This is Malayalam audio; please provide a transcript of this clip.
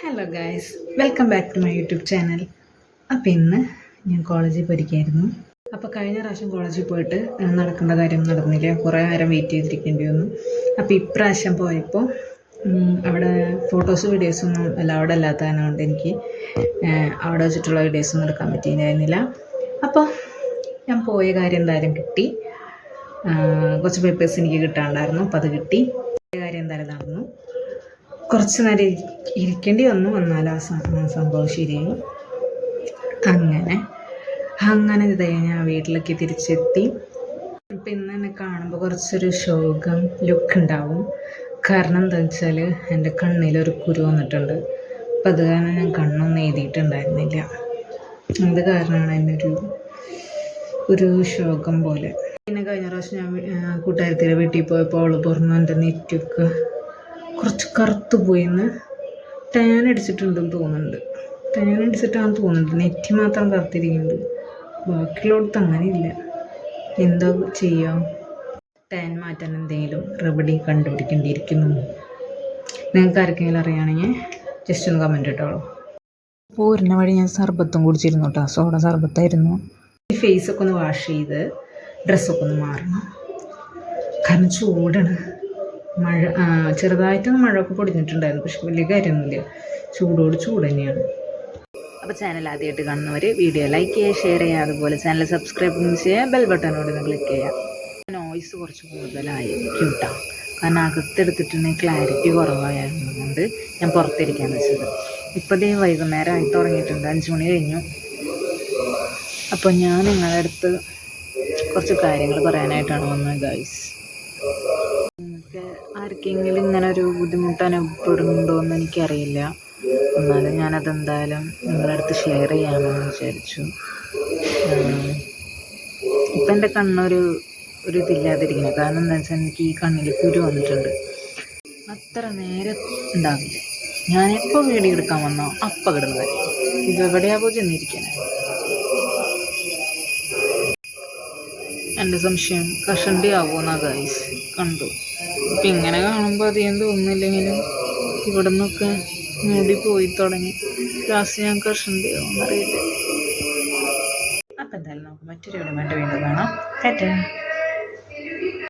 Hello guys, welcome back to my YouTube channel. അപ്പോൾ ഇന്ന് ഞാൻ കോളേജിൽ പോയിരിക്കുകയായിരുന്നു. അപ്പോൾ കഴിഞ്ഞ പ്രാവശ്യം കോളേജിൽ പോയിട്ട് നടക്കേണ്ട കാര്യം നടന്നില്ല, കുറേ നേരം വെയിറ്റ് ചെയ്തിരിക്കേണ്ടി വന്നു. അപ്പോൾ ഇപ്രാവശ്യം പോയപ്പോൾ അവിടെ ഫോട്ടോസ് വീഡിയോസൊന്നും അവിടെ അല്ലാത്തതുകൊണ്ട് എനിക്ക് അവിടെ വെച്ചിട്ടുള്ള വീഡിയോസൊന്നും എടുക്കാൻ പറ്റിയിട്ടുണ്ടായിരുന്നില്ല. അപ്പോൾ ഞാൻ പോയ കാര്യം എന്തായാലും കിട്ടി. കുറച്ച് പേപ്പേഴ്സ് എനിക്ക് കിട്ടാനുണ്ടായിരുന്നു, അപ്പോൾ അത് കിട്ടി. കാര്യം എന്തായാലും നടന്നു. കുറച്ച് നേരം ഇരിക്കേണ്ടി വന്നാലും ആ സംഭവം ശരിയായി. അങ്ങനെ ഇത് ഞാൻ വീട്ടിലേക്ക് തിരിച്ചെത്തി. ഇപ്പം ഇന്ന് എന്നെ കാണുമ്പോൾ കുറച്ചൊരു ശോകം ലുക്ക് ഉണ്ടാവും. കാരണം എന്താ വെച്ചാൽ എൻ്റെ കണ്ണിലൊരു കുരു വന്നിട്ടുണ്ട്. അപ്പം അത് കാരണം ഞാൻ കണ്ണൊന്നും എഴുതിയിട്ടുണ്ടായിരുന്നില്ല. അത് കാരണമാണ് എന്നൊരു ശോകം പോലെ. പിന്നെ കഴിഞ്ഞ പ്രാവശ്യം ഞാൻ കൂട്ടുകാരത്തിൻ്റെ വീട്ടിൽ പോയപ്പോൾ അവൾ പറഞ്ഞു എൻ്റെ നെറ്റൊക്കെ കുറച്ച് കറുത്തു പോയിന്ന്. ടാൻ അടിച്ചിട്ടുണ്ടെന്ന് തോന്നുന്നുണ്ട്. നെറ്റി മാത്രം കറുത്തിരിക്കുന്നുണ്ട്, ബാക്കിയുള്ളടത്ത് അങ്ങനെയില്ല. എന്താ ചെയ്യാം? ടാൻ മാറ്റാൻ എന്തെങ്കിലും റെമഡി കണ്ടുപിടിക്കേണ്ടിയിരിക്കുന്നു. നിങ്ങൾക്ക് ആർക്കെങ്കിലും അറിയുകയാണെങ്കിൽ ജസ്റ്റ് ഒന്ന് കമൻറ്റ് ഇട്ടോളൂ. പോരുന്ന വഴി ഞാൻ സർബത്തും കുടിച്ചിരുന്നു കേട്ടോ, സോഡ സർബത്തായിരുന്നു. ഫേസൊക്കെ ഒന്ന് വാഷ് ചെയ്ത് ഡ്രസ്സൊക്കെ ഒന്ന് മാറണം, കാരണം ചൂടാണ്. ചെറുതായിട്ടൊന്ന് മഴയൊക്കെ പൊടിഞ്ഞിട്ടുണ്ടായിരുന്നു, പക്ഷെ വലിയ കാര്യമൊന്നുമില്ല. ചൂട് തന്നെയാണ്. അപ്പോൾ ചാനൽ ആദ്യമായിട്ട് കാണുന്നവർ വീഡിയോ ലൈക്ക് ചെയ്യുക, ഷെയർ ചെയ്യുക, അതുപോലെ ചാനൽ സബ്സ്ക്രൈബ് ചെയ്യുക, ബെൽ ബട്ടനോട് ഒന്ന് ക്ലിക്ക് ചെയ്യുക. നോയ്സ് കുറച്ച് കൂടുതലായിരിക്കും കേട്ടോ, കാരണം അകത്തെടുത്തിട്ടുണ്ടെങ്കിൽ ക്ലാരിറ്റി കുറവായതുകൊണ്ട് ഞാൻ പുറത്തിരിക്കാൻ വെച്ചത്. ഇപ്പോൾ ദേ വൈകുന്നേരം ആയി തുടങ്ങിയിട്ടുണ്ട്, 5 മണി കഴിഞ്ഞു. അപ്പോൾ ഞാൻ നിങ്ങളുടെ അടുത്ത് കുറച്ച് കാര്യങ്ങൾ പറയാനായിട്ടാണ് വന്നത് ഗൈസ്. നിങ്ങൾക്ക് ആർക്കെങ്കിലും ഇങ്ങനെ ഒരു ബുദ്ധിമുട്ട് അനുഭവപ്പെടുന്നുണ്ടോ എന്ന് എനിക്കറിയില്ല, എന്നാലും ഞാനതെന്തായാലും നിങ്ങളുടെ അടുത്ത് ഷെയർ ചെയ്യാമെന്ന് വിചാരിച്ചു. ഇപ്പം എൻ്റെ കണ്ണൊരു ഇതില്ലാതിരിക്കുന്നത്, കാരണം എന്താ വെച്ചാൽ എനിക്ക് ഈ കണ്ണിൽ കുരു വന്നിട്ടുണ്ട്. അത്ര നേരം ഉണ്ടാവില്ല, ഞാനെപ്പോൾ വീഡിയോ എടുക്കാൻ വന്നോ അപ്പം കിടന്നത്. ഇതെവിടെയാ ചെന്നിരിക്കാനാണ് എൻ്റെ സംശയം. കഷണ്ടി ആവുമെന്നാ ഗൈസ് കണ്ടു. ഇപ്പം ഇങ്ങനെ കാണുമ്പോൾ അധികം തോന്നുന്നില്ലെങ്കിലും ഇവിടെ നിന്നൊക്കെ മൂടി പോയി തുടങ്ങി. ലാസ്റ്റ് ഞാൻ കഷണ്ടി ആവുമെന്നറിയില്ല. അപ്പം എന്തായാലും നമുക്ക് മറ്റൊരു വീഡിയോ വീണ്ടും കാണാം. ടാറ്റാ.